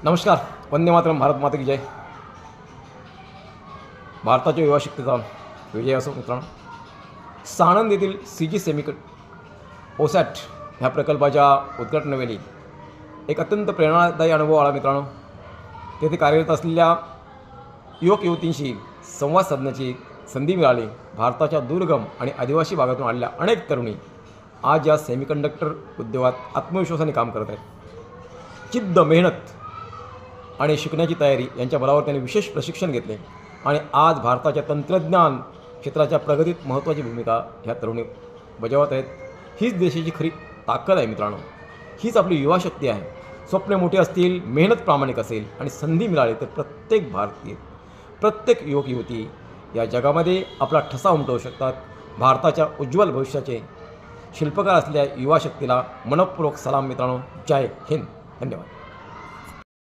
नमस्कार. वंदे मातरम. भारत माता की जय. भारताच्या युवा शक्तीचा विजय असो मित्रांनो. साणंद येथील CG सेमी ओसॅट ह्या प्रकल्पाच्या उद्घाटनावेळी एक अत्यंत प्रेरणादायी अनुभव आला मित्रांनो. तेथे कार्यरत असलेल्या युवक युवतींशी संवाद साधण्याची संधी मिळाली. भारताच्या दुर्गम आणि आदिवासी भागातून आलेल्या अनेक तरुणी आज या सेमीकंडक्टर उद्योगात आत्मविश्वासाने काम करत आहेत. जिद्द, मेहनत आणि शिकण्याची तयारी यांच्या बलावर त्यांनी विशेष प्रशिक्षण घेतले आणि आज भारताच्या तंत्रज्ञान क्षेत्राच्या प्रगतीत महत्त्वाची भूमिका ह्या तरुणी बजावत आहेत. हीच देशाची खरी ताकद आहे मित्रांनो. हीच आपली युवा शक्ती आहे. स्वप्ने मोठी असतील, मेहनत प्रामाणिक असेल आणि संधी मिळाली तर प्रत्येक भारतीय, प्रत्येक युवक युवती या जगामध्ये आपला ठसा उमटवू शकतात. भारताच्या उज्ज्वल भविष्याचे शिल्पकार असलेल्या युवा शक्तीला मनपूर्वक सलाम मित्रांनो. जय हिंद. धन्यवाद.